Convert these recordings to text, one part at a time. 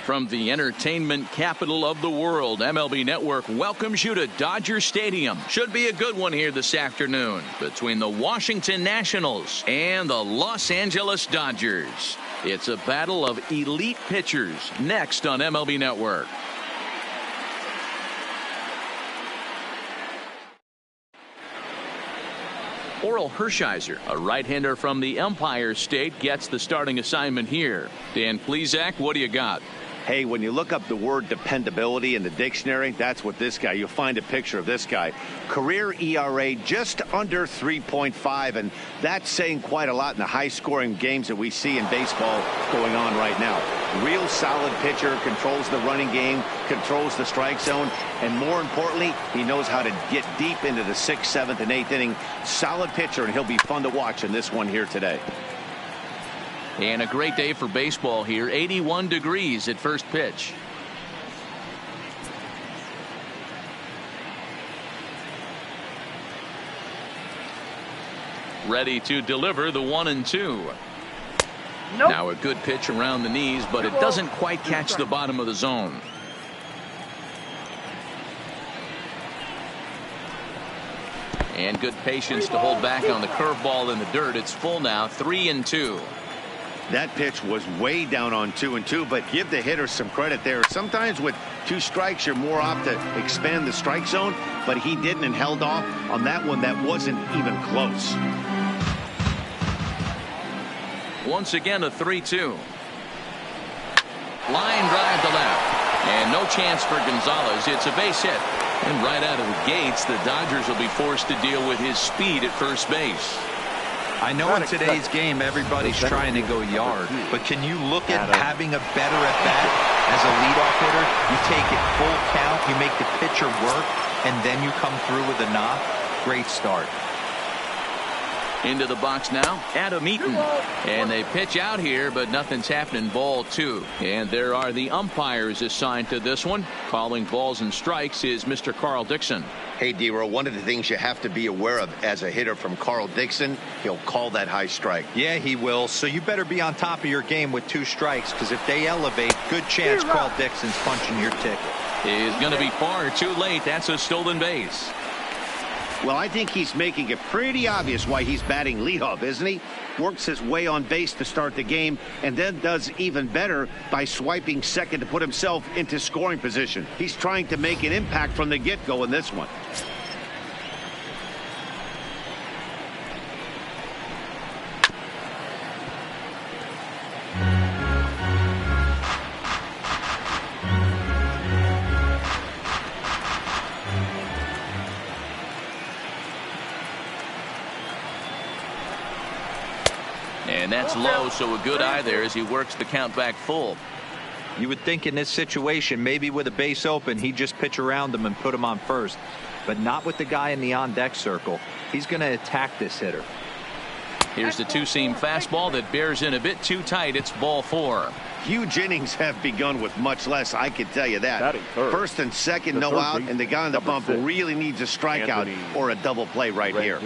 From the entertainment capital of the world, MLB Network welcomes you to Dodger Stadium. Should be a good one here this afternoon between the Washington Nationals and the Los Angeles Dodgers. It's a battle of elite pitchers next on MLB Network. Oral Hershiser, a right-hander from the Empire State, gets the starting assignment here. Dan Plesac, what do you got? Hey, when you look up the word dependability in the dictionary, that's what this guy, you'll find a picture of this guy. Career ERA just under 3.5, and that's saying quite a lot in the high-scoring games that we see in baseball going on right now. Real solid pitcher, controls the running game, controls the strike zone, and more importantly, he knows how to get deep into the 6th, 7th, and 8th inning. Solid pitcher, and he'll be fun to watch in this one here today. And a great day for baseball here. 81 degrees at first pitch. Ready to deliver the 1-2. Nope. Now a good pitch around the knees, but it doesn't quite catch the bottom of the zone. And good patience to hold back on the curveball in the dirt. It's full now, 3-2. That pitch was way down on 2-2, but give the hitter some credit there. Sometimes with 2 strikes, you're more apt to expand the strike zone, but he didn't and held off on that one that wasn't even close. Once again, a 3-2. Line drive to left, and no chance for Gonzalez. It's a base hit, and right out of the gates, the Dodgers will be forced to deal with his speed at first base. I know in today's game everybody's trying to go yard, but can you look at having a better at bat as a leadoff hitter? You take it full count, you make the pitcher work, and then you come through with a knock. Great start. Into the box now, Adam Eaton, and they pitch out here, but nothing's happening. Ball 2, and there are the umpires assigned to this one. Calling balls and strikes is Mr. Carl Dixon. Hey, D-Roll, one of the things you have to be aware of as a hitter from Carl Dixon, he'll call that high strike. Yeah, he will. So you better be on top of your game with 2 strikes, because if they elevate, good chance Carl Dixon's punching your ticket. Is going to be far too late. That's a stolen base. Well, I think he's making it pretty obvious why he's batting leadoff, isn't he? Works his way on base to start the game, and then does even better by swiping second to put himself into scoring position. He's trying to make an impact from the get-go in this one. And that's low, so a good eye there as he works the count back full. You would think in this situation, maybe with a base open, he'd just pitch around him and put him on first. But not with the guy in the on-deck circle. He's going to attack this hitter. Here's the 2-seam fastball that bears in a bit too tight. It's ball 4. Huge innings have begun with much less, I can tell you that. First and second, no out, and the guy on the bump really needs a strikeout or a double play right here.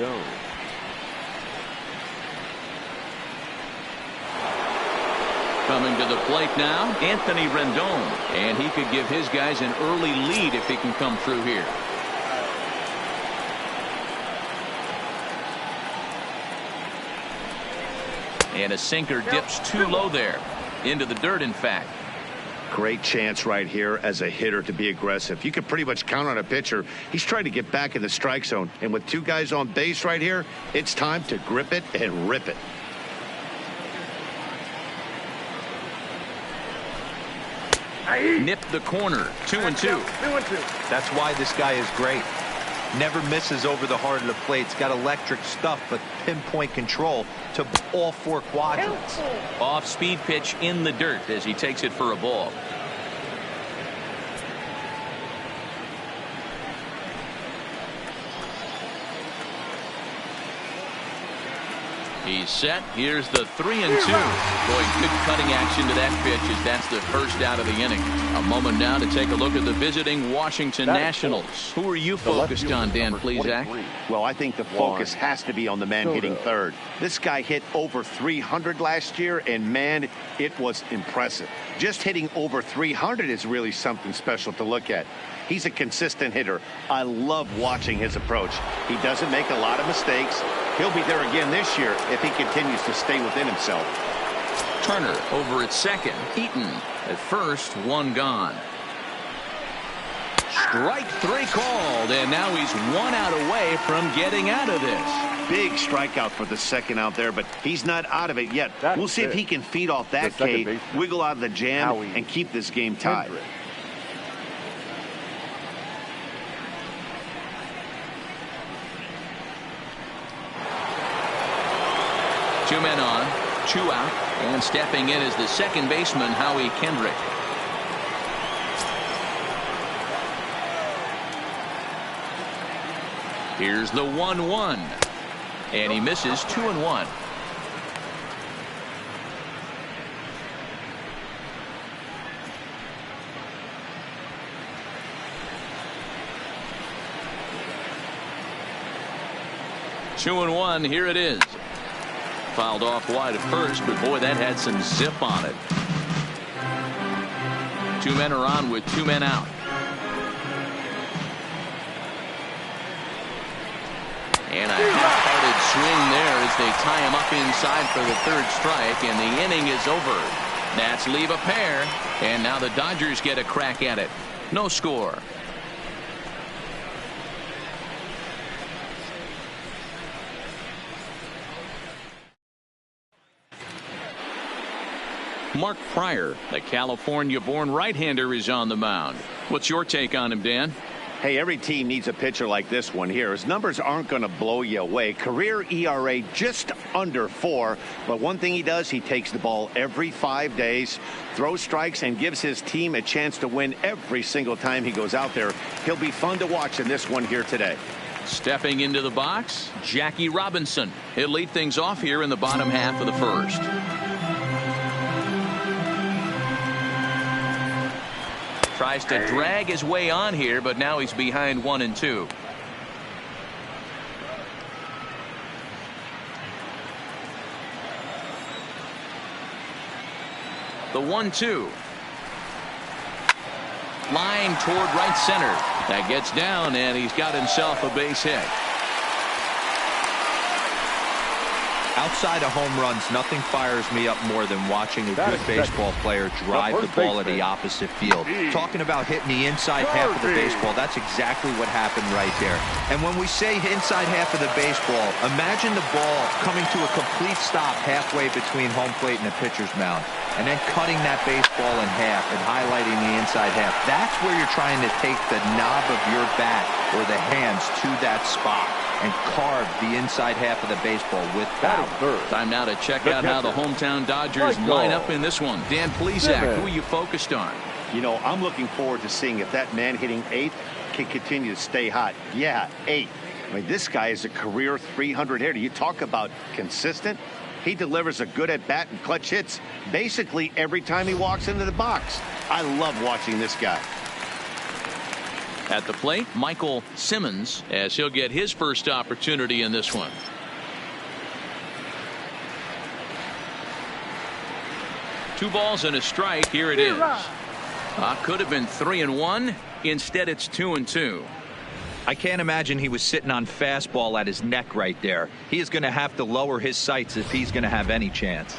Coming to the plate now, Anthony Rendon, and he could give his guys an early lead if he can come through here. And a sinker dips too low there, into the dirt, in fact. Great chance right here as a hitter to be aggressive. You can pretty much count on a pitcher. He's trying to get back in the strike zone, and with 2 guys on base right here, it's time to grip it and rip it. Nipped the corner, 2-2. That's why this guy is great. Never misses over the heart of the plate. It's got electric stuff, but pinpoint control to all 4 quadrants. Off speed pitch in the dirt as he takes it for a ball. He's set. Here's the 3-2. Boy, good cutting action to that pitch as that's the first out of the inning. A moment now to take a look at the visiting Washington Nationals. Who are you focused on, Dan Plesac? Well, I think the focus has to be on the man hitting third. This guy hit over 300 last year, and man, it was impressive. Just hitting over 300 is really something special to look at. He's a consistent hitter. I love watching his approach. He doesn't make a lot of mistakes. He'll be there again this year if he continues to stay within himself. Turner over at second. Eaton at first, one gone. Strike three called, and now he's 1 out away from getting out of this. Big strikeout for the second out there, but he's not out of it yet. We'll see if he can feed off that K, wiggle out of the jam, and keep this game tied. Two men on, 2 out, and stepping in is the second baseman, Howie Kendrick. Here's the 1-1, and he misses 2-1. Two and one, here it is. Fouled off wide at first, but boy, that had some zip on it. 2 men are on with 2 men out. And a half-hearted swing there as they tie him up inside for the 3rd strike, and the inning is over. That's leave a pair, and now the Dodgers get a crack at it. No score. Mark Pryor, the California-born right-hander, is on the mound. What's your take on him, Dan? Hey, every team needs a pitcher like this one here. His numbers aren't going to blow you away. Career ERA just under 4. But one thing he does, he takes the ball every 5 days, throws strikes, and gives his team a chance to win every single time he goes out there. He'll be fun to watch in this one here today. Stepping into the box, Jackie Robinson. He'll lead things off here in the bottom half of the 1st. Tries to drag his way on here, but now he's behind 1-2. The 1-2. Line toward right center. That gets down, and he's got himself a base hit. Outside of home runs, nothing fires me up more than watching a good baseball player drive the ball at the opposite field. Talking about hitting the inside half of the baseball, that's exactly what happened right there. And when we say inside half of the baseball, imagine the ball coming to a complete stop halfway between home plate and the pitcher's mound, and then cutting that baseball in half and highlighting the inside half. That's where you're trying to take the knob of your bat or the hands to that spot and carve the inside half of the baseball with power. Time now to check out how the hometown Dodgers line up in this one. Dan Plesac, who are you focused on? You know, I'm looking forward to seeing if that man hitting 8th can continue to stay hot. Yeah, 8. I mean, this guy is a career 300 hitter. You talk about consistent. He delivers a good at-bat and clutch hits basically every time he walks into the box. I love watching this guy. At the plate, Michael Simmons, as he'll get his first opportunity in this one. Two balls and a strike. Here it is. Could have been 3-1. Instead, it's 2-2. I can't imagine he was sitting on fastball at his neck right there. He is going to have to lower his sights if he's going to have any chance.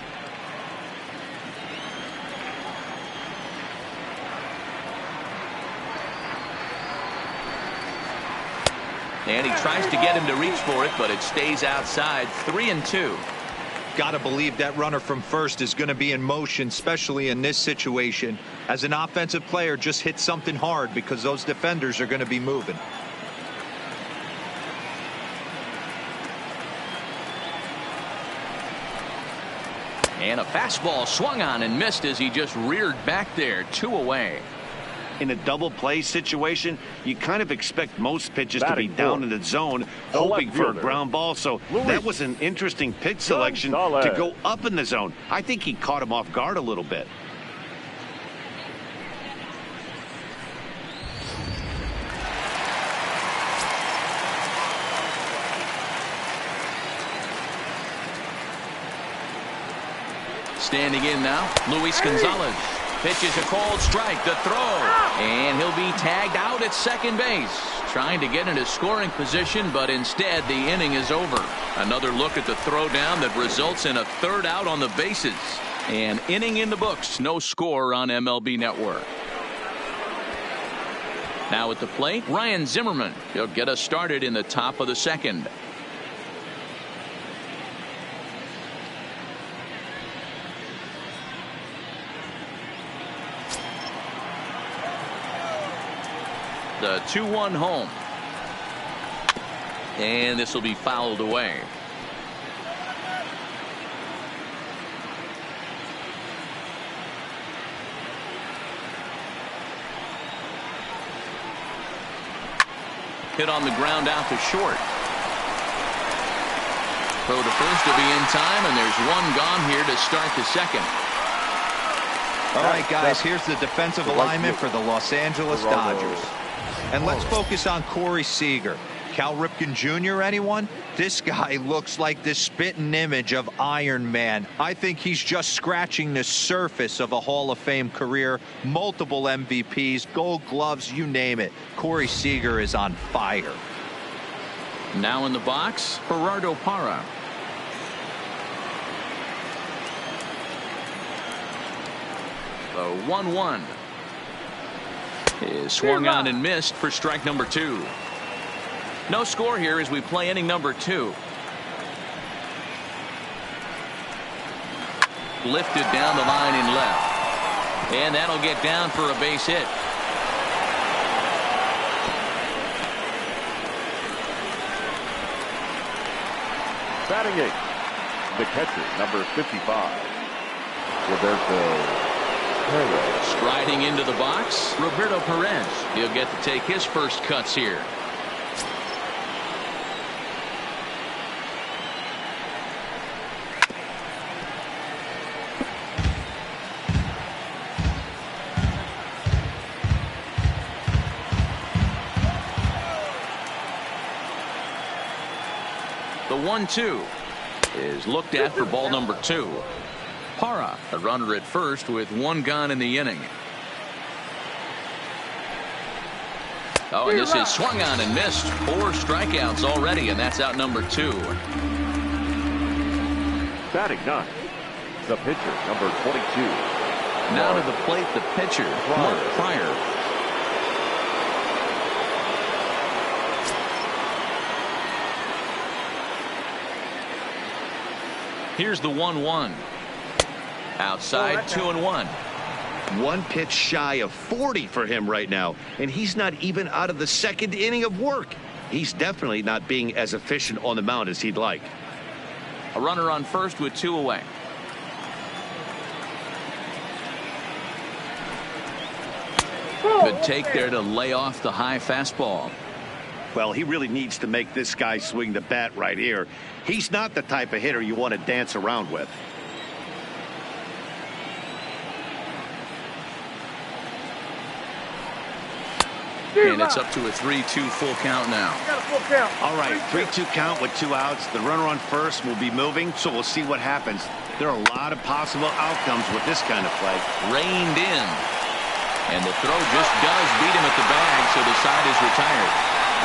And he tries to get him to reach for it, but it stays outside. 3-2. Got to believe that runner from first is going to be in motion, especially in this situation. As an offensive player, just hit something hard because those defenders are going to be moving. And a fastball swung on and missed as he just reared back there. 2 away. In a double play situation, you kind of expect most pitches to be down in the zone, hoping for a ground ball. So that was an interesting pitch selection to go up in the zone. I think he caught him off guard a little bit. Standing in now, Luis Gonzalez. Pitches a cold strike, the throw. And he'll be tagged out at second base. Trying to get into scoring position, but instead the inning is over. Another look at the throwdown that results in a third out on the bases. An inning in the books, no score on MLB Network. Now at the plate, Ryan Zimmerman. He'll get us started in the top of the second. The 2-1 home. And this will be fouled away. Hit on the ground out to short. Throw to first to be in time, and there's one gone here to start the second. All right, guys, here's the defensive alignment for the Los Angeles Dodgers. And let's focus on Corey Seager. Cal Ripken Jr., anyone? This guy looks like the spitting image of Iron Man. I think he's just scratching the surface of a Hall of Fame career. Multiple MVPs, Gold Gloves, you name it. Corey Seager is on fire. Now in the box, Gerardo Parra. The 1-1. Is swung on and missed for strike number 2. No score here as we play inning number 2. Lifted down the line in left. And that'll get down for a base hit. Batting 8, the catcher, number 55, Roberto. Striding into the box, Roberto Perez. He'll get to take his first cuts here. The 1-2 is looked at for ball number 2. Parra, a runner at first with one gone in the inning. Oh, and this is swung on and missed. 4 strikeouts already, and that's out number 2. Batting 9, the pitcher, number 22. Now to the plate, the pitcher, Mark Pryor. Here's the 1-1. Outside, 2-1. One pitch shy of 40 for him right now, and he's not even out of the second inning of work. He's definitely not being as efficient on the mound as he'd like. A runner on first with 2 away. Good take there to lay off the high fastball. Well, he really needs to make this guy swing the bat right here. He's not the type of hitter you want to dance around with. And it's up to a 3-2 full count now. All right, 3-2 count with 2 outs. The runner on first will be moving, so we'll see what happens. There are a lot of possible outcomes with this kind of play. Reined in. And the throw just does beat him at the bag, so the side is retired.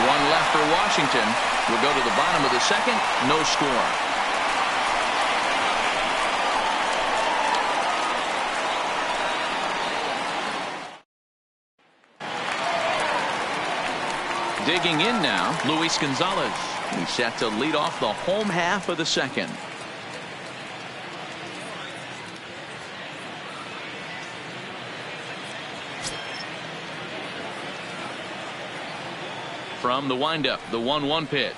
One left for Washington. We'll go to the bottom of the second. No score. Digging in now, Luis Gonzalez. He's set to lead off the home half of the second. From the windup, the 1-1 pitch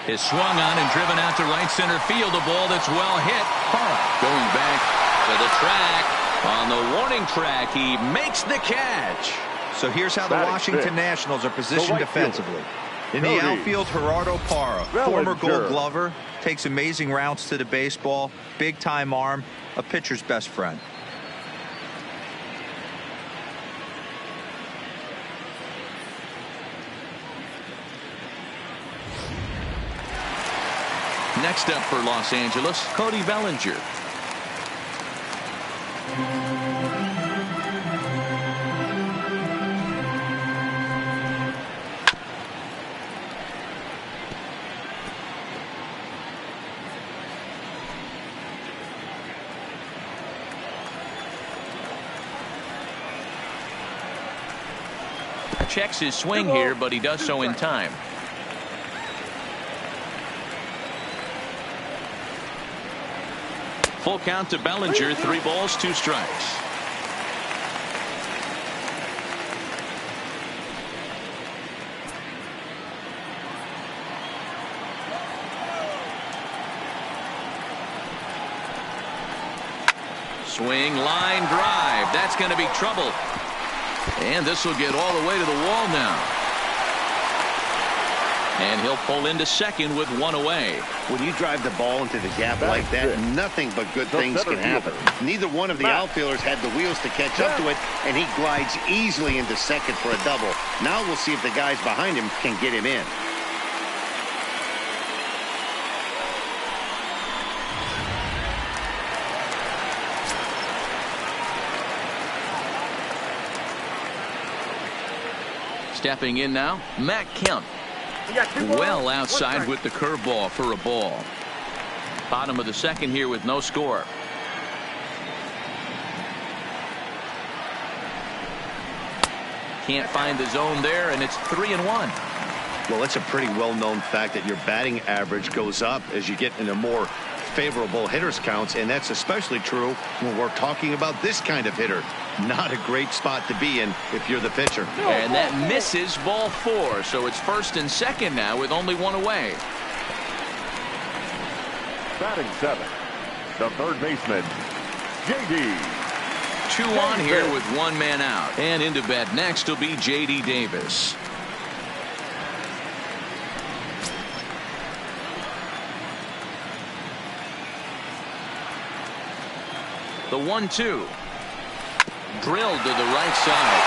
is swung on and driven out to right center field. A ball that's well hit. Parra going back to the track. On the warning track, he makes the catch. So here's how the Washington Nationals are positioned defensively. In the outfield, Gerardo Parra, former Gold Glover, takes amazing routes to the baseball, big-time arm, a pitcher's best friend. Next up for Los Angeles, Cody Bellinger. Checks his swing here, but he does so in time. Full count to Bellinger, 3 balls, 2 strikes. Swing, line drive. That's going to be trouble. And this will get all the way to the wall now. And he'll pull into second with 1 away. When you drive the ball into the gap like that, nothing but good things can happen. Neither one of the outfielders had the wheels to catch up to it, and he glides easily into second for a double. Now we'll see if the guys behind him can get him in. Stepping in now, Matt Kemp. Well outside with the curveball for a ball. Bottom of the second here with no score. Can't find the zone there, and it's 3-1. Well, it's a pretty well-known fact that your batting average goes up as you get into more favorable hitters counts, and that's especially true when we're talking about this kind of hitter. Not a great spot to be in if you're the pitcher. And that misses, ball 4, so it's first and second now with only 1 away. Batting 7, the third baseman, J.D. 2 on here with 1 man out. And into bat next will be J.D. Davis. The 1-2. Drilled to the right side.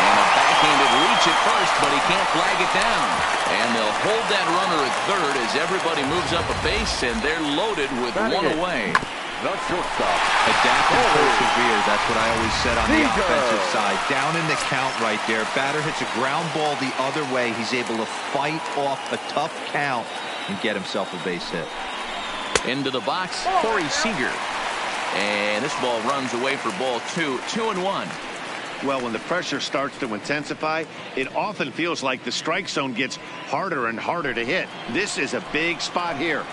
And a backhanded reach at first, but he can't flag it down. And they'll hold that runner at third as everybody moves up a base, and they're loaded with 1 away. The shortstop. Adapt and persevere. That's what I always said on the offensive side. Down in the count right there. Batter hits a ground ball the other way. He's able to fight off a tough count and get himself a base hit. Into the box, Corey Seager. And this ball runs away for ball 2, 2-1. Well, when the pressure starts to intensify, it often feels like the strike zone gets harder and harder to hit. This is a big spot here.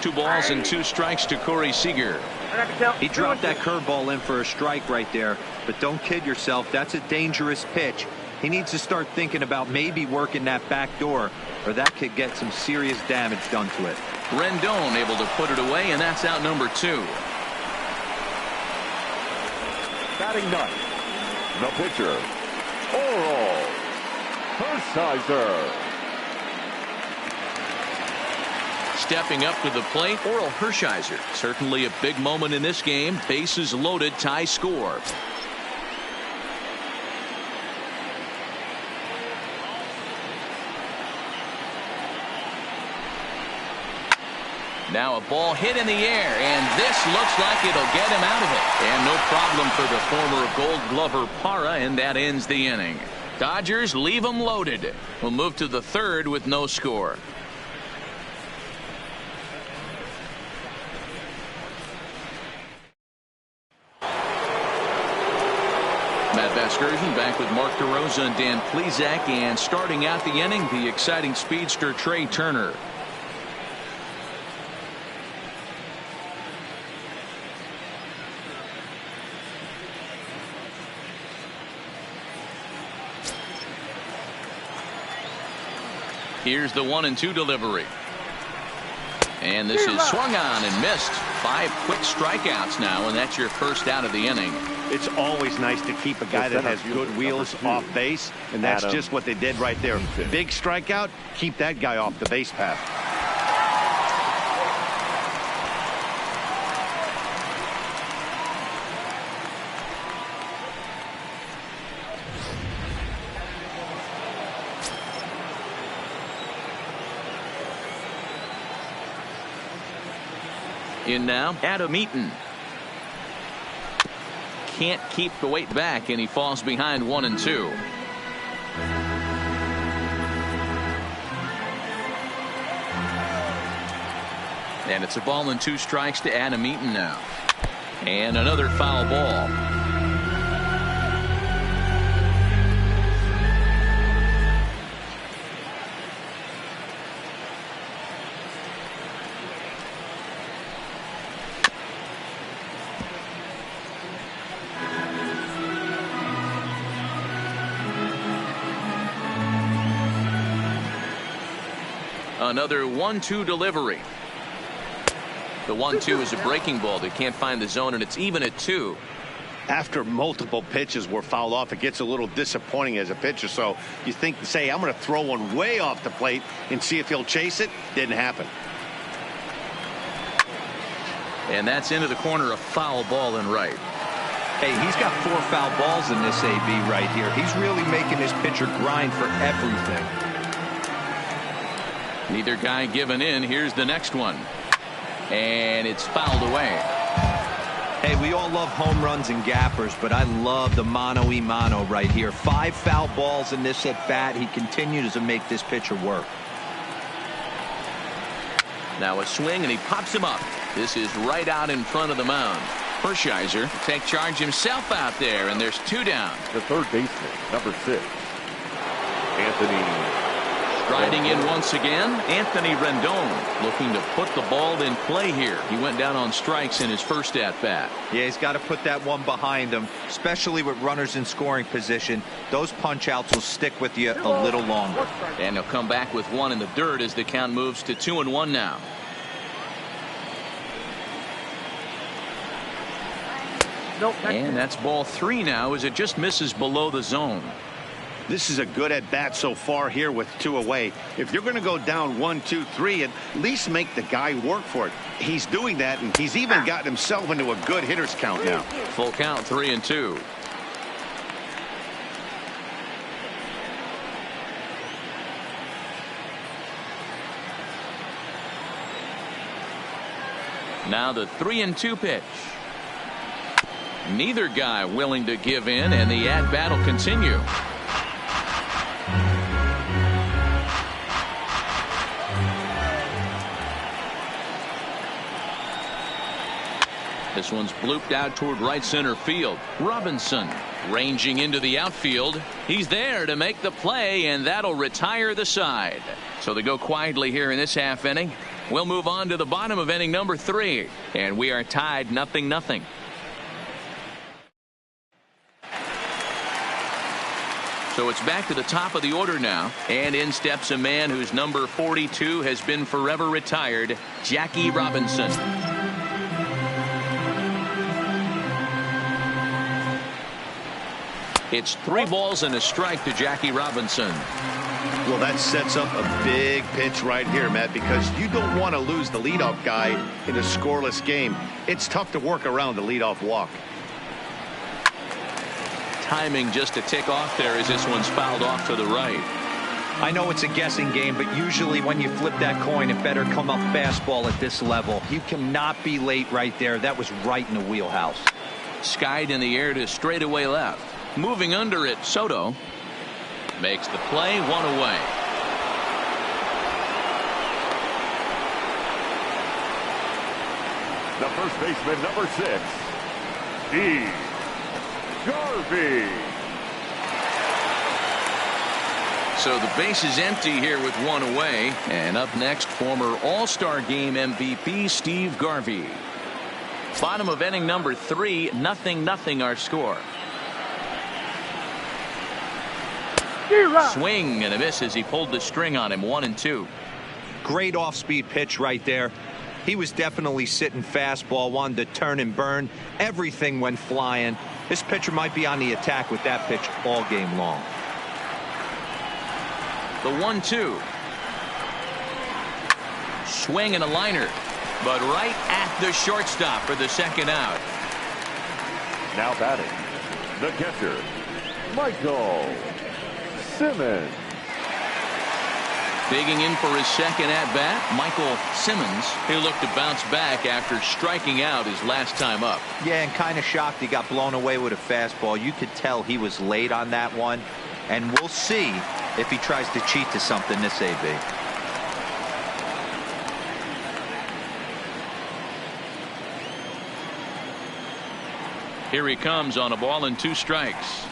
Two balls and 2 strikes to Corey Seager. He dropped that curveball in for a strike right there, but don't kid yourself. That's a dangerous pitch. He needs to start thinking about maybe working that back door, or that could get some serious damage done to it. Rendon able to put it away, and that's out number 2. Batting 9, the pitcher, Oral Hershiser. Stepping up to the plate, Oral Hershiser. Certainly a big moment in this game. Bases loaded, tie score. Now a ball hit in the air, and this looks like it'll get him out of it. And no problem for the former Gold Glover Parra, and that ends the inning. Dodgers leave them loaded. We'll move to the third with no score. Matt Vasgersian back with Mark DeRosa and Dan Plesac, and starting out the inning, the exciting speedster Trey Turner. Here's the 1-2 delivery. And this is swung on and missed. 5 quick strikeouts now, and that's your first out of the inning. It's always nice to keep a guy that has good wheels off base, and that's just what they did right there. Big strikeout, keep that guy off the base path. In now, Adam Eaton. Can't keep the weight back, and he falls behind 1-2. And it's a ball and 2 strikes to Adam Eaton now. And another foul ball. Another 1-2 delivery. The 1-2 is a breaking ball. They can't find the zone, and it's even at 2. After multiple pitches were fouled off, it gets a little disappointing as a pitcher. So you think, say, I'm going to throw one way off the plate and see if he'll chase it. Didn't happen. And that's into the corner, a foul ball and right. Hey, he's got 4 foul balls in this AB right here. He's really making his pitcher grind for everything. Neither guy giving in. Here's the next one. And it's fouled away. Hey, we all love home runs and gappers, but I love the mano-y-mano right here. 5 foul balls in this at bat. He continues to make this pitcher work. Now a swing, and he pops him up. This is right out in front of the mound. Hershiser take charge himself out there, and there's 2 down. The third baseman, number 6, Anthony. Striding in once again, Anthony Rendon, looking to put the ball in play here. He went down on strikes in his first at-bat. Yeah, he's got to put that one behind him, especially with runners in scoring position. Those punch-outs will stick with you a little longer. And he'll come back with 1 in the dirt as the count moves to 2-1 now. And that's ball 3 now as it just misses below the zone. This is a good at-bat so far here with 2 away. If you're going to go down 1, 2, 3, at least make the guy work for it. He's doing that, and he's even gotten himself into a good hitter's count now. Full count, 3-2. Now the 3-2 pitch. Neither guy willing to give in, and the at-bat will continue. This one's blooped out toward right center field. Robinson ranging into the outfield. He's there to make the play, and that'll retire the side. So they go quietly here in this half inning. We'll move on to the bottom of inning number 3, and we are tied 0-0. So it's back to the top of the order now, and in steps a man whose number 42 has been forever retired, Jackie Robinson. It's 3 balls and a strike to Jackie Robinson. Well, that sets up a big pitch right here, Matt, because you don't want to lose the leadoff guy in a scoreless game. It's tough to work around the leadoff walk. Timing just a tick off there as this one's fouled off to the right. I know it's a guessing game, but usually when you flip that coin, it better come up fastball at this level. You cannot be late right there. That was right in the wheelhouse. Skied in the air to straightaway left. Moving under it, Soto makes the play, 1 away. The first baseman, number 6, Garvey. So the base is empty here with 1 away. And up next, former All-Star Game MVP Steve Garvey. Bottom of inning number 3, 0-0 our score. Swing and a miss as he pulled the string on him. 1-2. Great off-speed pitch right there. He was definitely sitting fastball, wanted to turn and burn. Everything went flying. This pitcher might be on the attack with that pitch all game long. The 1-2. Swing and a liner, but right at the shortstop for the second out. Now batting, the catcher, Michael Simmons. Digging in for his second at-bat, Michael Simmons, who looked to bounce back after striking out his last time up. Yeah, and kind of shocked he got blown away with a fastball. You could tell he was late on that one, and we'll see if he tries to cheat to something this AB. Here he comes on a ball and 2 strikes.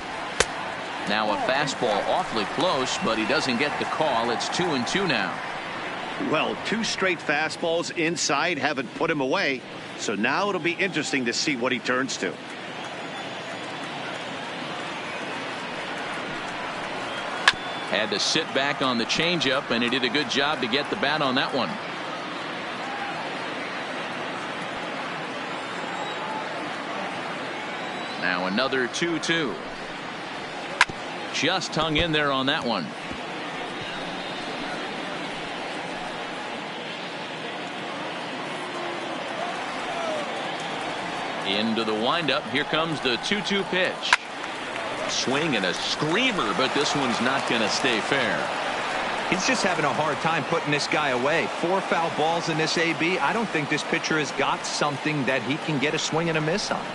Now a fastball awfully close, but he doesn't get the call. It's 2-2 now. Well, 2 straight fastballs inside haven't put him away. So now it'll be interesting to see what he turns to. Had to sit back on the changeup, and he did a good job to get the bat on that one. Now another 2-2. Just hung in there on that one. Into the windup. Here comes the 2-2 pitch. Swing and a screamer, but this one's not going to stay fair. He's just having a hard time putting this guy away. 4 foul balls in this AB. I don't think this pitcher has got something that he can get a swing and a miss on.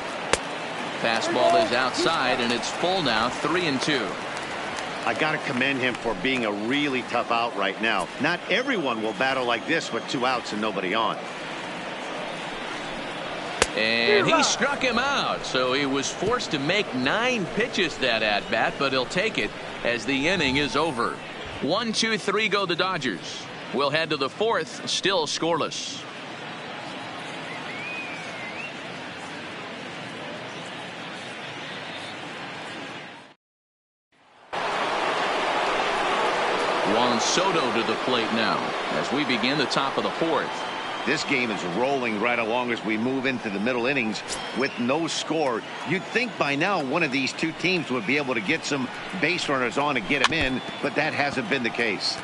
Fastball is outside, and it's full now. 3-2. I got to commend him for being a really tough out right now. Not everyone will battle like this with 2 outs and nobody on. And he struck him out, so he was forced to make 9 pitches that at bat, but he'll take it as the inning is over. 1-2-3 go the Dodgers. We'll head to the 4th, still scoreless. Juan Soto to the plate now as we begin the top of the 4th. This game is rolling right along as we move into the middle innings with no score. You'd think by now one of these 2 teams would be able to get some base runners on and get them in, but that hasn't been the case.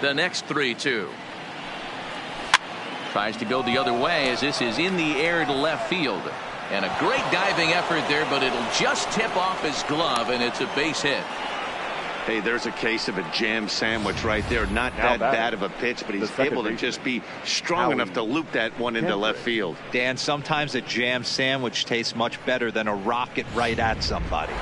The next 3-2. Tries to go the other way as this is in the air to left field. And a great diving effort there, but it'll just tip off his glove, and it's a base hit. Hey, there's a case of a jam sandwich right there. Not that bad of a pitch, but he's able to just be strong enough to loop that one into left field. Dan, sometimes a jam sandwich tastes much better than a rocket right at somebody.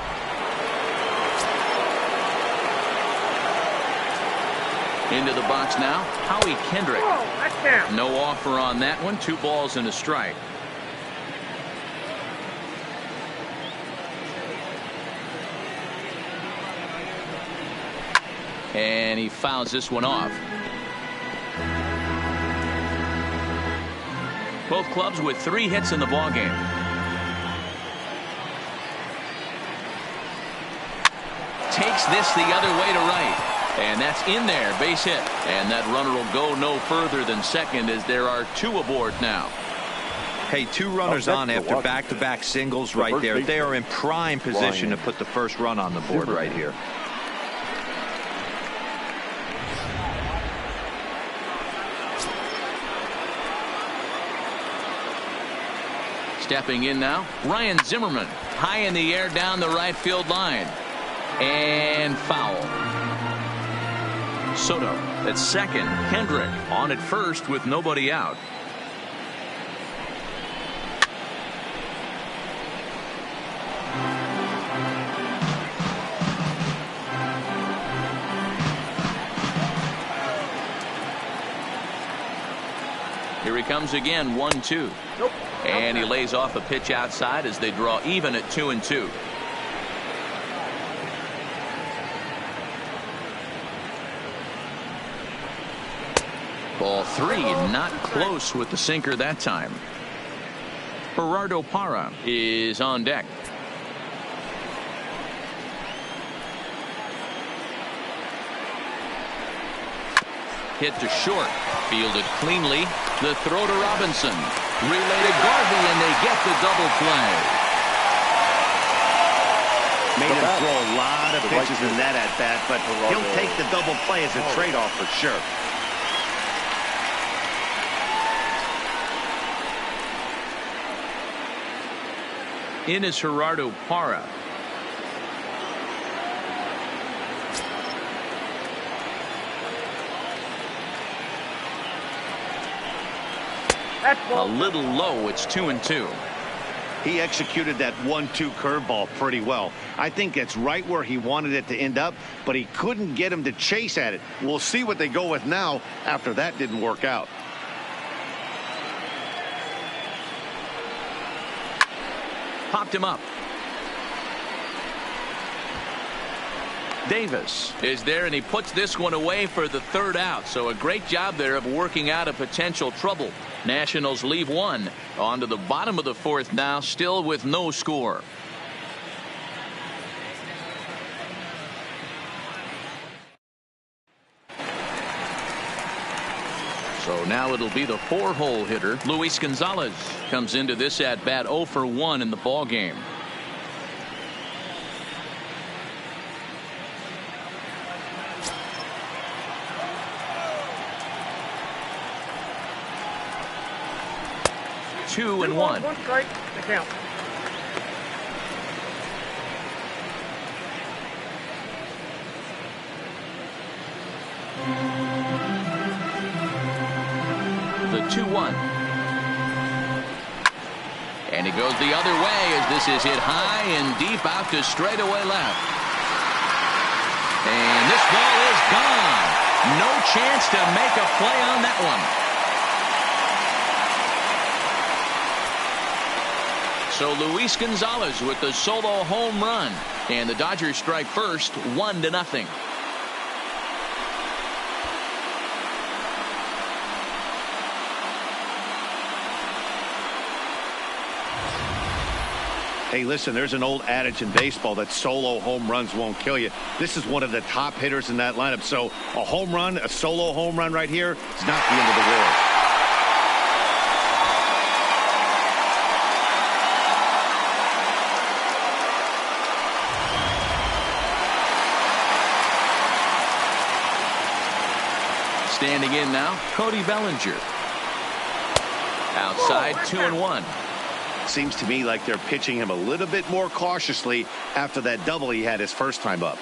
Into the box now, Howie Kendrick. No offer on that one. 2 balls and a strike. And he fouls this one off. Both clubs with 3 hits in the ballgame. Takes this the other way to right. And that's in there, base hit. And that runner will go no further than second as there are 2 aboard now. Hey, 2 runners on after back-to-back singles right there. They are in prime position to put the first run on the board right here. Stepping in now, Ryan Zimmerman. High in the air down the right field line. And foul. Soto at second. Kendrick on at first with nobody out. Here he comes again, 1-2. Nope. And he lays off a pitch outside as they draw even at 2-2. Ball 3, not close with the sinker that time. Gerardo Parra is on deck. hit to short. Fielded cleanly. The throw to Robinson. Relay to Garvey, and they get the double play. Made him throw a lot of pitches in that at-bat, but he'll take the double play as a trade-off for sure. In is Gerardo Parra. A little low. It's 2-2. He executed that 1-2 curveball pretty well. I think it's right where he wanted it to end up, but he couldn't get him to chase at it. We'll see what they go with now after that didn't work out. Popped him up. Davis is there, and he puts this one away for the third out. So a great job there of working out a potential trouble. Nationals leave one. On to the bottom of the fourth now, still with no score. So now it'll be the 4-hole hitter. Luis Gonzalez comes into this at bat 0 for 1 in the ball game. Two and one. One strike to count. The 2-1. And he goes the other way as this is hit high and deep out to straightaway left. And this ball is gone. No chance to make a play on that one. So Luis Gonzalez with the solo home run, and the Dodgers strike first 1-0. Hey, listen, there's an old adage in baseball that solo home runs won't kill you. This is one of the top hitters in that lineup. So a home run, a solo home run right here is not the end of the world. Standing in now, Cody Bellinger. Outside, 2-1. Seems to me like they're pitching him a little bit more cautiously after that double he had his first time up.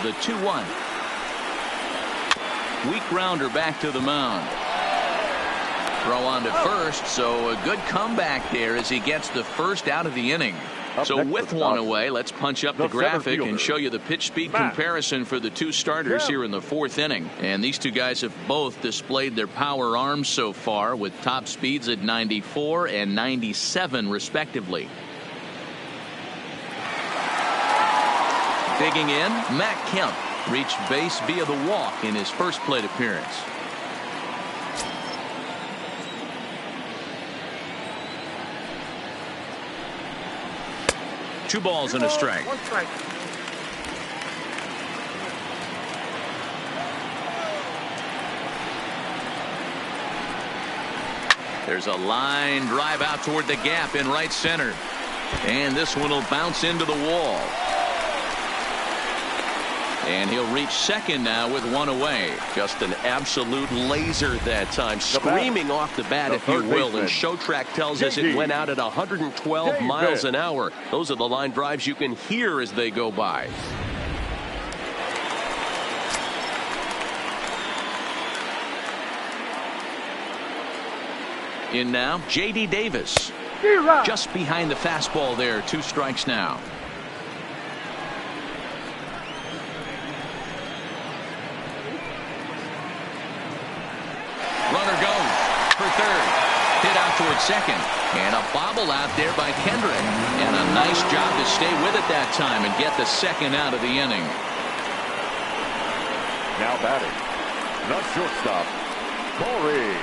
The 2-1. Weak grounder back to the mound. Throw on to first, so a good comeback there as he gets the first out of the inning. So with one away, let's punch up the graphic and show you the pitch speed comparison for the two starters here in the fourth inning. And these two guys have both displayed their power arms so far with top speeds at 94 and 97 respectively. Digging in, Matt Kemp reached base via the walk in his first plate appearance. Two balls and a strike. One strike. There's a line drive out toward the gap in right center. And this one will bounce into the wall. And he'll reach second now with one away. Just an absolute laser that time, screaming off the bat, if you will. And Showtrack tells us it went out at 112 miles an hour. Those are the line drives you can hear as they go by. In now, J.D. Davis. Just behind the fastball there. 2 strikes now. Runner goes for third. Hit out toward second. And a bobble out there by Kendrick. And a nice job to stay with it that time and get the second out of the inning. Now batting, the shortstop, Corey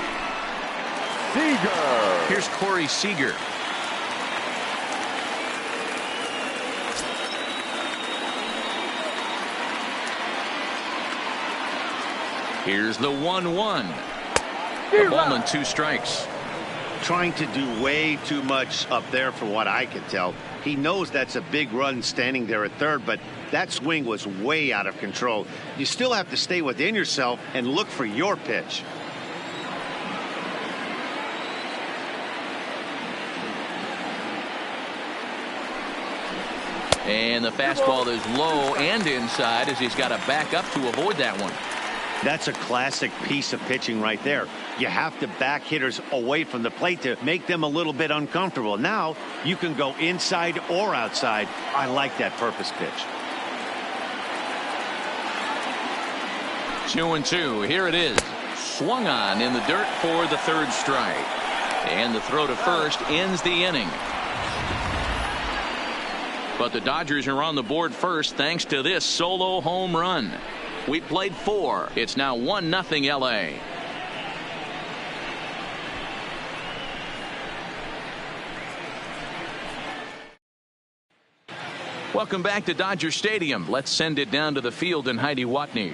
Seager. Here's Corey Seager. Here's the 1-1. The ball and 2 strikes. Trying to do way too much up there for what I can tell. He knows that's a big run standing there at third, but that swing was way out of control. You still have to stay within yourself and look for your pitch. And the fastball is low and inside as he's got to back up to avoid that one. That's a classic piece of pitching right there. You have to back hitters away from the plate to make them a little bit uncomfortable. Now you can go inside or outside. I like that purpose pitch. 2-2. Here it is. Swung on in the dirt for the 3rd strike. And the throw to first ends the inning. But the Dodgers are on the board first thanks to this solo home run. We played 4. It's now 1-0 LA. Welcome back to Dodger Stadium. Let's send it down to the field and Heidi Watney.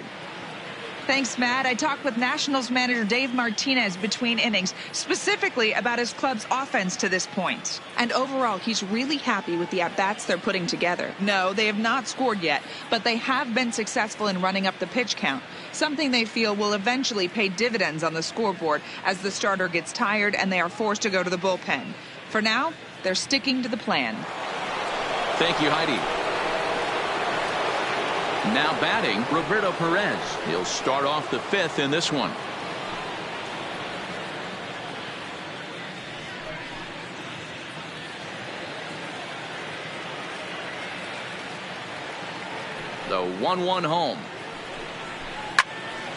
Thanks, Matt. I talked with Nationals manager Dave Martinez between innings, specifically about his club's offense to this point. And overall, he's really happy with the at-bats they're putting together. No, they have not scored yet, but they have been successful in running up the pitch count, something they feel will eventually pay dividends on the scoreboard as the starter gets tired and they are forced to go to the bullpen. For now, they're sticking to the plan. Thank you, Heidi. Now batting, Roberto Perez. He'll start off the 5th in this one. The 1-1 home.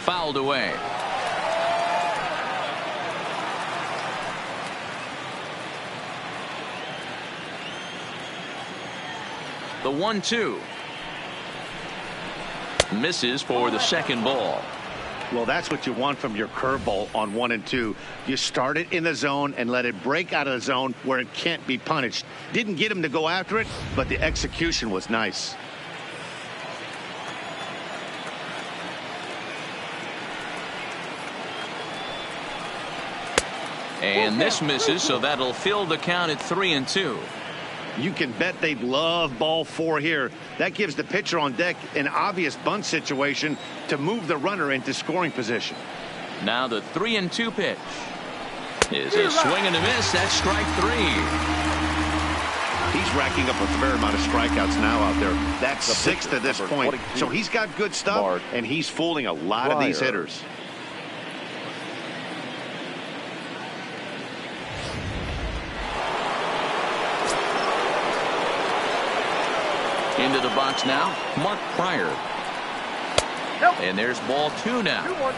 Fouled away. The 1-2. Misses for the 2nd ball. Well, that's what you want from your curveball on 1 and 2. You start it in the zone and let it break out of the zone where it can't be punished. Didn't get him to go after it, but the execution was nice. And this misses, so that'll fill the count at 3-2. You can bet they love ball 4 here. That gives the pitcher on deck an obvious bunt situation to move the runner into scoring position. Now the 3-2 pitch is a swing and a miss. That's strike 3. He's racking up a fair amount of strikeouts now out there. That's 6 to this point. So he's got good stuff, and he's fooling a lot of these hitters. Into the box now, Mark Pryor. Nope. And there's ball 2 now. 2-1.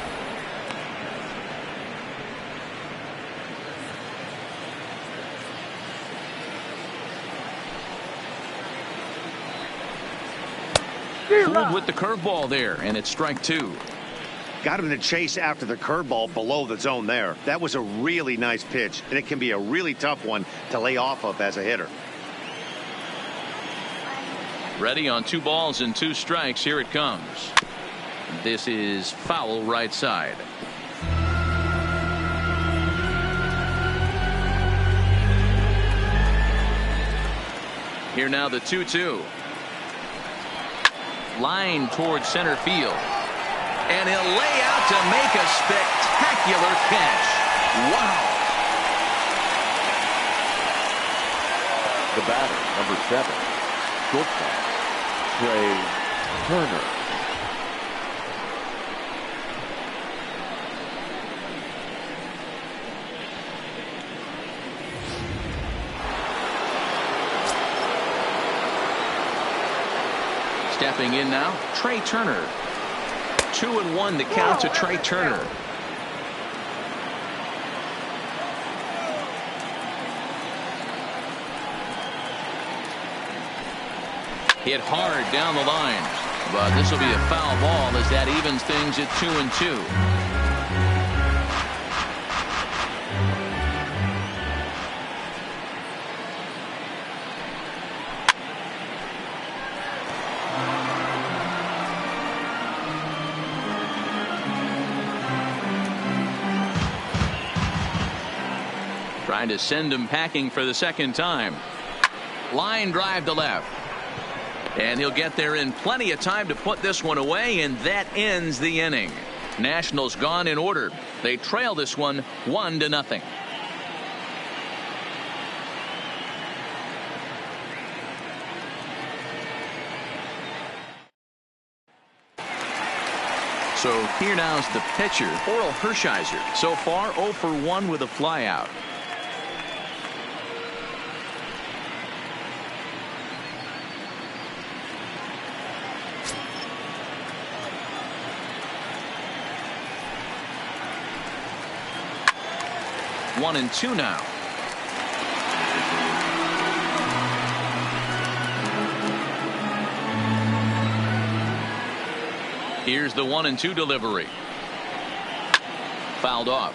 Fooled with the curveball there, and it's strike 2. Got him to chase after the curveball below the zone there. That was a really nice pitch, and it can be a really tough one to lay off of as a hitter. Ready on 2 balls and 2 strikes. Here it comes. This is foul right side. Here now the 2-2. Line towards center field. And he'll lay out to make a spectacular catch. Wow. The batter, number 7, shortstop, Trey Turner. Stepping in now, Trey Turner. 2-1 to count to Trey Turner. Hit hard down the line, but this will be a foul ball as that evens things at 2-2. trying to send him packing for the second time. Line drive to left. And he'll get there in plenty of time to put this one away, and that ends the inning. Nationals gone in order. They trail this one 1-0. So here now's the pitcher, Oral Hershiser. So far 0 for 1 with a flyout. One and two now. Here's the 1-2 delivery. Fouled off.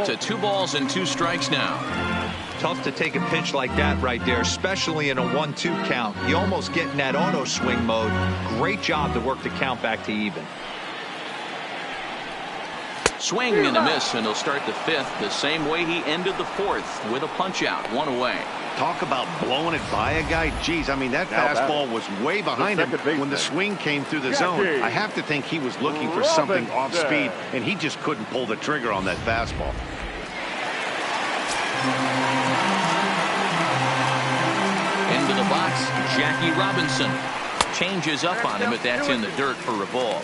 To 2 balls and 2 strikes now. Tough to take a pitch like that right there, especially in a 1-2 count. You almost get in that auto swing mode. Great job to work the count back to even. Swing and a miss, and he'll start the 5th the same way he ended the 4th with a punch out, 1 away. Talk about blowing it by a guy. Geez, I mean, that fastball was way behind him when the swing came through the zone. I have to think he was looking for something off speed, and he just couldn't pull the trigger on that fastball. Into the box, Jackie Robinson. Changes up on him, but that's in the dirt for a ball.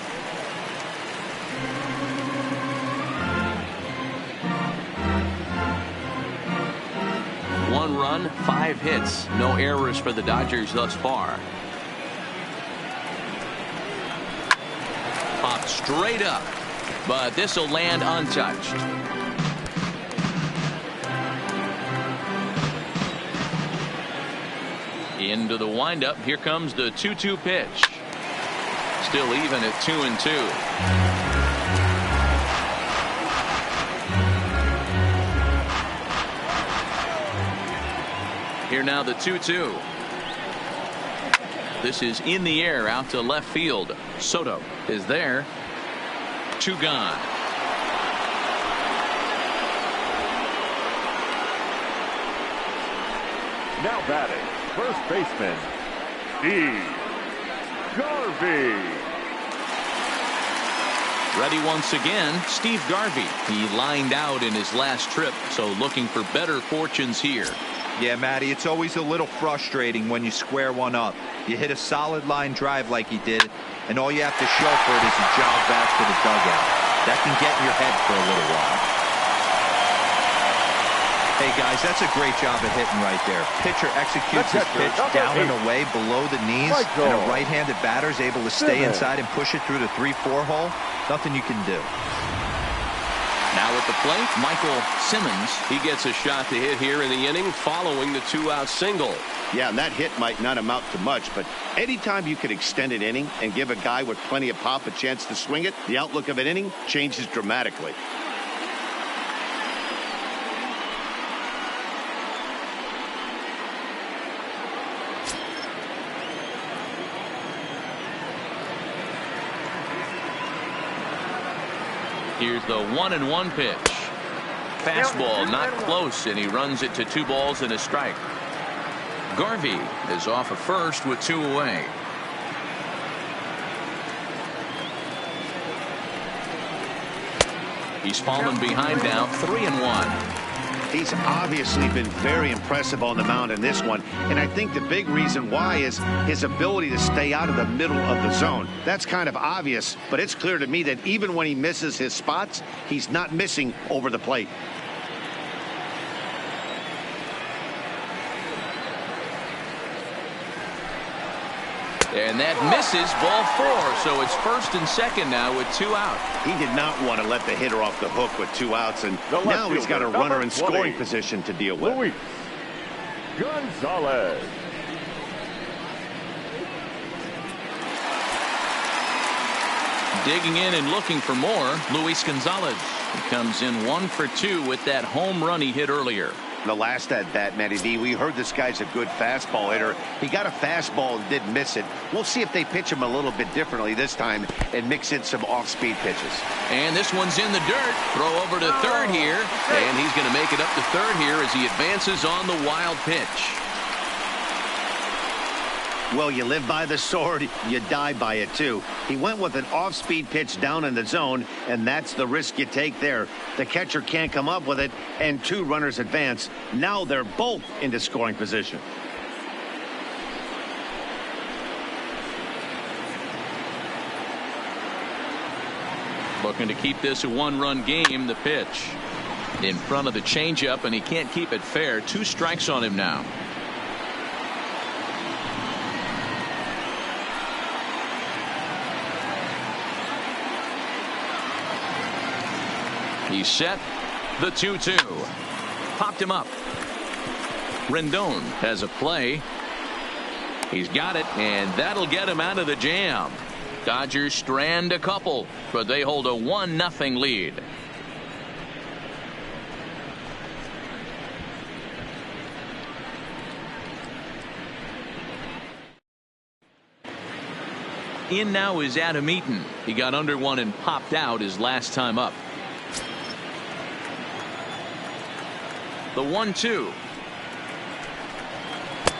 One run, 5 hits. No errors for the Dodgers thus far. Popped straight up, but this will land untouched. Into the windup. Here comes the 2-2 pitch. Still even at 2-2. Here now the 2-2. This is in the air out to left field. Soto is there. 2 gone. Now batting, first baseman, Steve Garvey. Ready once again, Steve Garvey. He lined out in his last trip, so looking for better fortunes here. Yeah, Matty, it's always a little frustrating when you square one up. You hit a solid line drive like he did, and all you have to show for it is a jog back to the dugout. That can get in your head for a little while. Hey, guys, that's a great job of hitting right there. Pitcher executes his pitch down and away below the knees, and a right-handed batter is able to stay inside and push it through the 3-4 hole. Nothing you can do. Now at the plate, Michael Simmons. He gets a shot to hit here in the inning following the 2-out single. Yeah, and that hit might not amount to much, but anytime you can extend an inning and give a guy with plenty of pop a chance to swing it, the outlook of an inning changes dramatically. Here's the 1-1 pitch. Fastball not close, and he runs it to 2 balls and a strike. Garvey is off of first with 2 away. He's fallen behind now, 3-1. He's obviously been very impressive on the mound in this one, and I think the big reason why is his ability to stay out of the middle of the zone. That's kind of obvious, but it's clear to me that even when he misses his spots, he's not missing over the plate. And that misses, ball 4, so it's first and second now with 2 out. He did not want to let the hitter off the hook with 2 outs, and now he's got a runner in scoring position to deal with. Luis Gonzalez. Digging in and looking for more, Luis Gonzalez. He comes in 1 for 2 with that home run he hit earlier. The last at bat, Matty D, we heard this guy's a good fastball hitter. He got a fastball and did miss it. We'll see if they pitch him a little bit differently this time and mix in some off-speed pitches. And this one's in the dirt. Throw over to third here. And he's going to make it up to third here as he advances on the wild pitch. Well, you live by the sword, you die by it, too. He went with an off-speed pitch down in the zone, and that's the risk you take there. The catcher can't come up with it, and two runners advance. Now they're both into scoring position. Looking to keep this a one-run game. The pitch in front of the changeup, and he can't keep it fair. 2 strikes on him now. He's set. The 2-2. Popped him up. Rendon has a play. He's got it, and that'll get him out of the jam. Dodgers strand a couple, but they hold a 1-0 lead. In now is Adam Eaton. He got under one and popped out his last time up. The 1-2.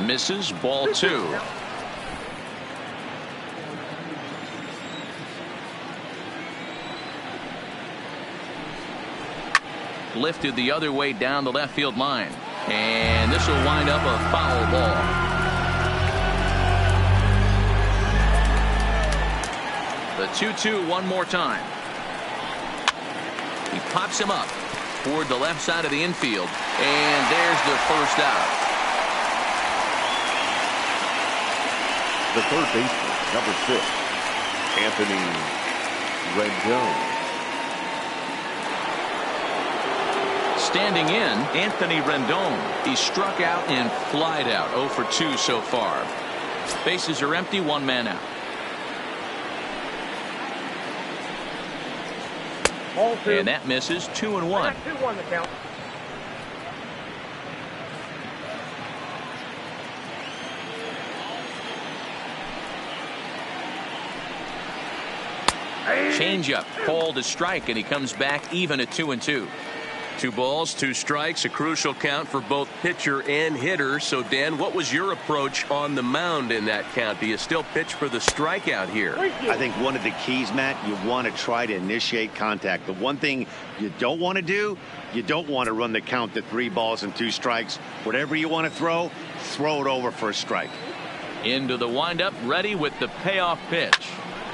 Misses. Ball 2. Lifted the other way down the left field line. And this will wind up a foul ball. The 2-2 one more time. He pops him up toward the left side of the infield, and there's the first out. The third baseman, number 6, Anthony Rendon. Standing in, Anthony Rendon. He struck out and flied out. 0 for 2 so far. Bases are empty. 1 man out. And that misses. 2-1. 2-1 the count. Changeup called a strike, and he comes back even at 2-2. 2 balls, 2 strikes, a crucial count for both pitcher and hitter. So, Dan, what was your approach on the mound in that count? Do you still pitch for the strikeout here? I think one of the keys, Matt, you want to try to initiate contact. The one thing you don't want to do, you don't want to run the count to 3 balls and 2 strikes. Whatever you want to throw it over for a strike. Into the windup, ready with the payoff pitch.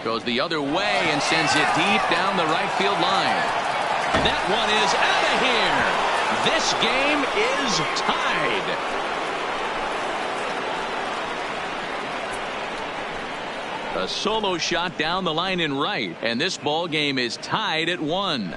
Goes the other way and sends it deep down the right field line. That one is out of here. This game is tied. A solo shot down the line in right, and this ball game is tied at 1.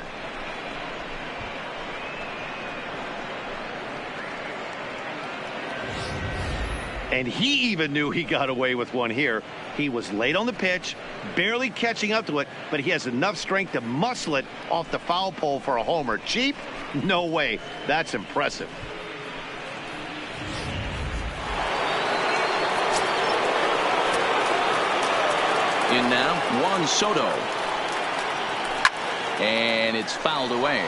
And he even knew he got away with one here. He was late on the pitch, barely catching up to it, but he has enough strength to muscle it off the foul pole for a homer. Cheap? No way. That's impressive. In now, Juan Soto. And it's fouled away.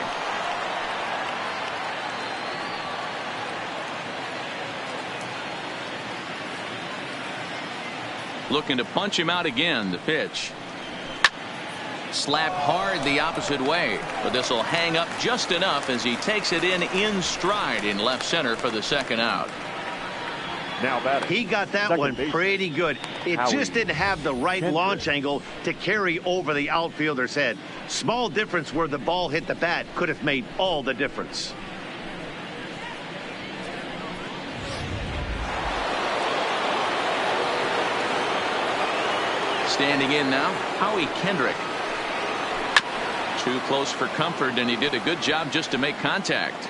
Looking to punch him out again. The pitch. Slapped hard the opposite way, but this will hang up just enough as he takes it in stride in left center for the second out. Now batting. He got that Second one baseman. pretty good. It just didn't have the right launch angle to carry over the outfielder's head. Small difference where the ball hit the bat could have made all the difference. Standing in now, Howie Kendrick. Too close for comfort, and he did a good job just to make contact.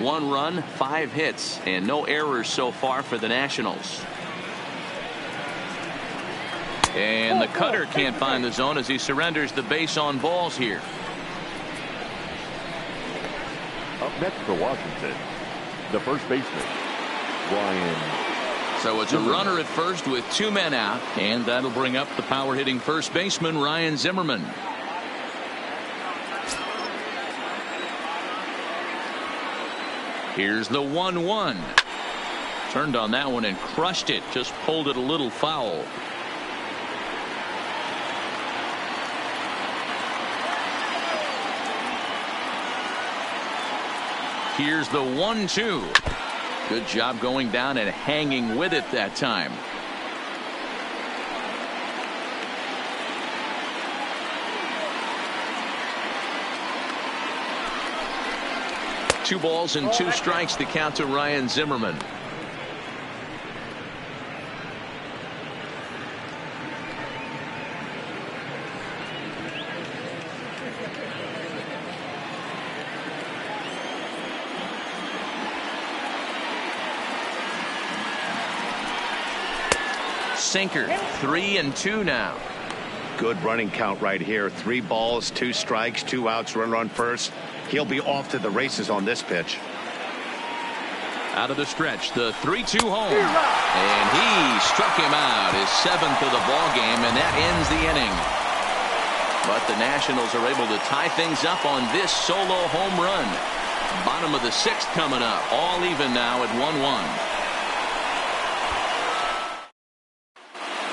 1 run, 5 hits, and no errors so far for the Nationals. And the cutter can't find the zone as he surrenders the base on balls here. Next for Washington, the first baseman, Ryan. So it's a runner at first with 2 men out, and that'll bring up the power hitting first baseman Ryan Zimmerman. Here's the 1-1. Turned on that one and crushed it. Just pulled it a little foul. Here's the 1-2. Good job going down and hanging with it that time. Two balls and 2 strikes to count to Ryan Zimmerman. Sinker. 3-2 now. Good running count right here. 3 balls, 2 strikes, 2 outs, runner on first. He'll be off to the races on this pitch. Out of the stretch, the 3-2 home. And he struck him out, his 7th of the ball game, and that ends the inning. But the Nationals are able to tie things up on this solo home run. Bottom of the 6th coming up. All even now at 1-1.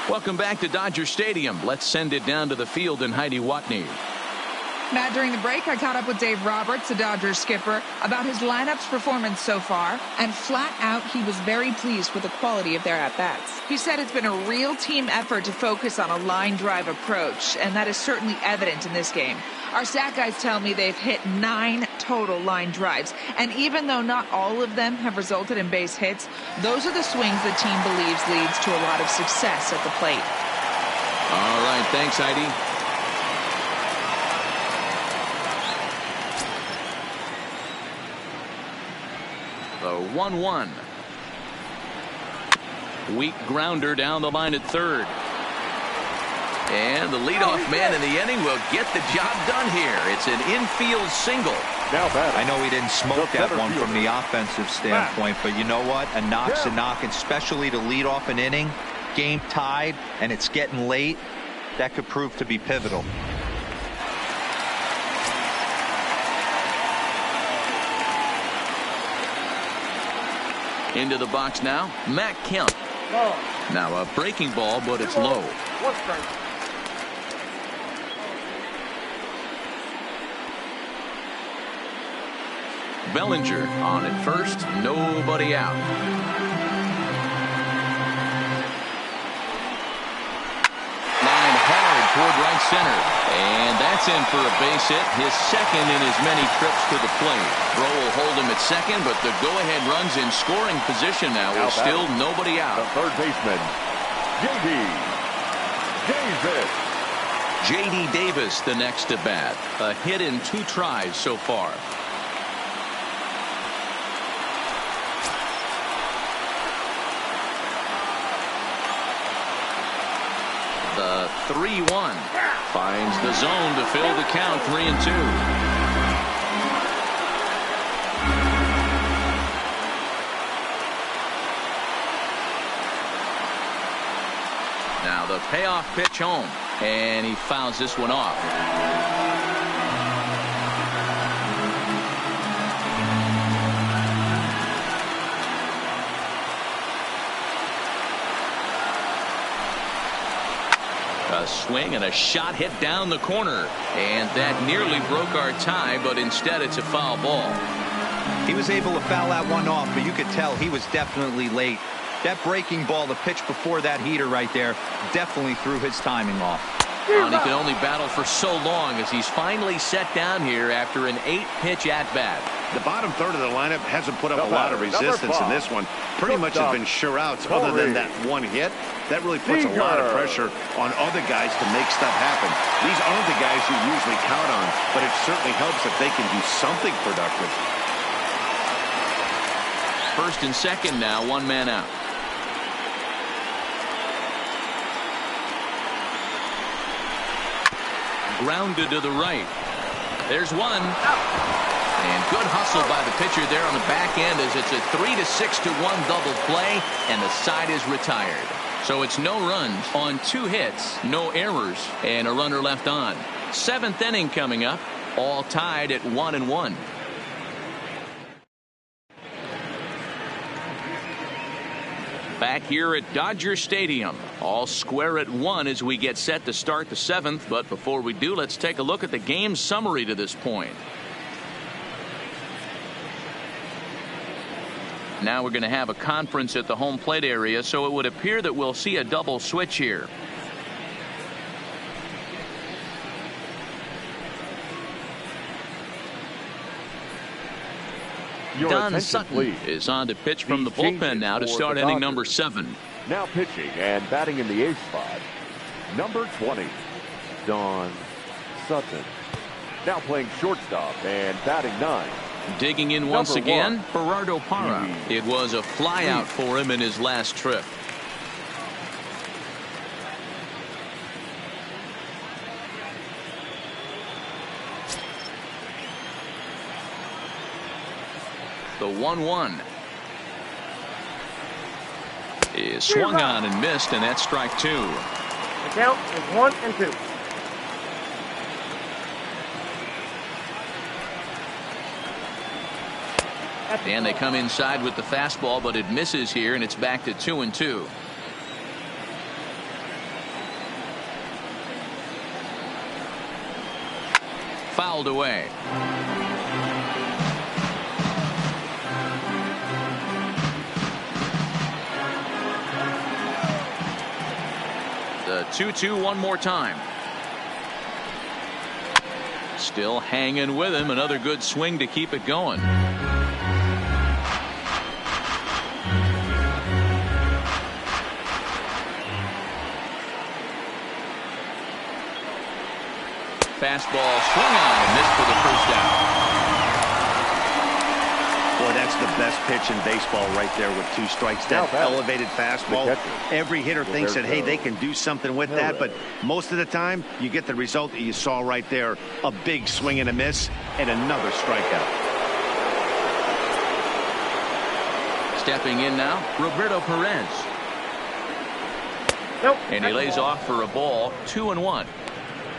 Welcome back to Dodger Stadium. Let's send it down to the field and Heidi Watney. Matt, during the break, I caught up with Dave Roberts, the Dodgers skipper, about his lineup's performance so far, and flat out, he was very pleased with the quality of their at-bats. He said it's been a real team effort to focus on a line drive approach, and that is certainly evident in this game. Our stat guys tell me they've hit 9 total line drives, and even though not all of them have resulted in base hits, those are the swings the team believes leads to a lot of success at the plate. All right, thanks, Heidi. The 1-1. Weak grounder down the line at third. And the leadoff man in the inning will get the job done here. It's an infield single. Now batting. I know he didn't smoke that one from the offensive standpoint, but you know what? A knock's a knock, especially to lead off an inning. Game tied, and it's getting late. That could prove to be pivotal. Into the box now, Matt Kemp. Now a breaking ball, but it's low. Bellinger on at first, nobody out. Line hard toward right center, and that's in for a base hit, his 2nd in as many trips to the plate. Bro will hold him at 2nd, but the go-ahead run's in scoring position now with still nobody out. The third baseman, J.D. Davis. J.D. Davis the next at bat. A hit in 2 tries so far. The 3-1 finds the zone to fill the count. 3-2. Now the payoff pitch home, and he fouls this one off. A swing and a shot hit down the corner, and that nearly broke our tie, but instead it's a foul ball. He was able to foul that one off, but you could tell he was definitely late. That breaking ball, the pitch before that heater right there, definitely threw his timing off. And he can only battle for so long as he's finally set down here after an 8-pitch at-bat. The bottom third of the lineup hasn't put up a lot of resistance in this one. Pretty much has been sure outs other than that one hit. That really puts a lot of pressure on other guys to make stuff happen. These aren't the guys you usually count on, but it certainly helps if they can do something productive. First and second now, 1 man out. Grounded to the right. There's one. And good hustle by the pitcher there on the back end as it's a 3-6-1 double play, and the side is retired. So it's no runs on 2 hits, no errors, and a runner left on. 7th inning coming up, all tied at 1-1. Back here at Dodger Stadium, all square at 1 as we get set to start the 7th. But before we do, let's take a look at the game summary to this point. Now we're going to have a conference at the home plate area, so it would appear that we'll see a double switch here. Don Sutton is on to pitch from the bullpen now to start inning number 7. Now pitching and batting in the 8th spot, number 20, Don Sutton. Now playing shortstop and batting 9. Digging in once again, Gerardo Parra. It was a flyout for him in his last trip. The 1-1 is swung on and missed, and that's strike 2. The count is 1-2. And they come inside with the fastball, but it misses here, and it's back to 2-2. Fouled away. The 2-2 one more time. Still hanging with him. Another good swing to keep it going. Fastball swung on and missed for the first out. Boy, that's the best pitch in baseball right there with 2 strikes. That elevated fastball. Every hitter thinks that, hey, they can do something with that. But most of the time, you get the result that you saw right there. A big swing and a miss and another strikeout. Stepping in now, Roberto Perez. And he lays off for a ball. 2-1.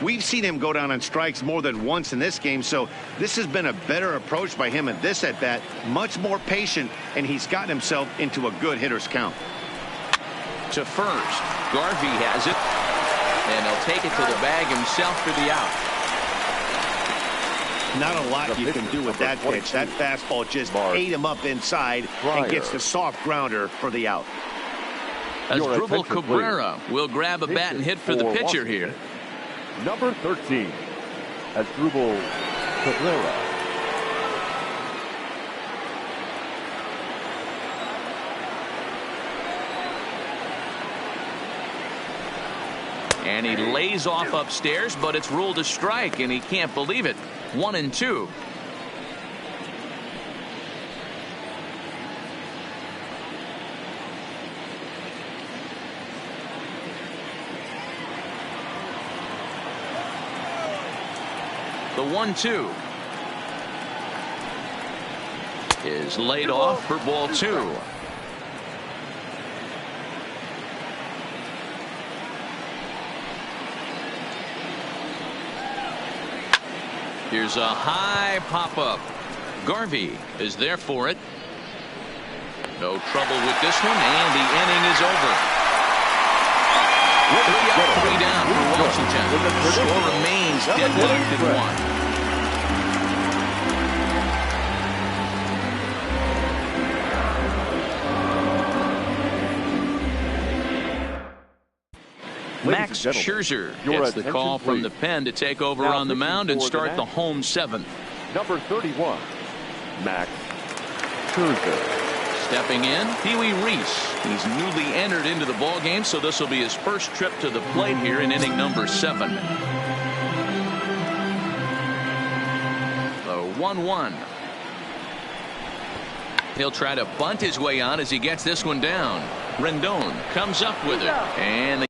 We've seen him go down on strikes more than once in this game, so this has been a better approach by him at this at-bat. Much more patient, and he's gotten himself into a good hitter's count. To first, Garvey has it, and he'll take it to the bag himself for the out. Not a lot you can do with that pitch. That fastball just ate him up inside and gets the soft grounder for the out. Asdrubal Cabrera will grab a bat and hit for the pitcher here. Number 13, Asdrubal Cabrera. And he lays off upstairs, but it's ruled a strike, and he can't believe it. 1-2. The 1-2 is laid off for ball 2. Here's a high pop-up. Garvey is there for it. No trouble with this one, and the inning is over. 3 up, 3 down for Washington. Score remains deadlocked at 1. Max Scherzer gets the call from the pen to take over on the mound and start the home 7th. Number 31, Max Scherzer. Stepping in, Pee Wee Reese. He's newly entered into the ballgame, so this will be his first trip to the plate here in inning number 7. The 1-1. He'll try to bunt his way on as he gets this one down. Rendon comes up with it, and the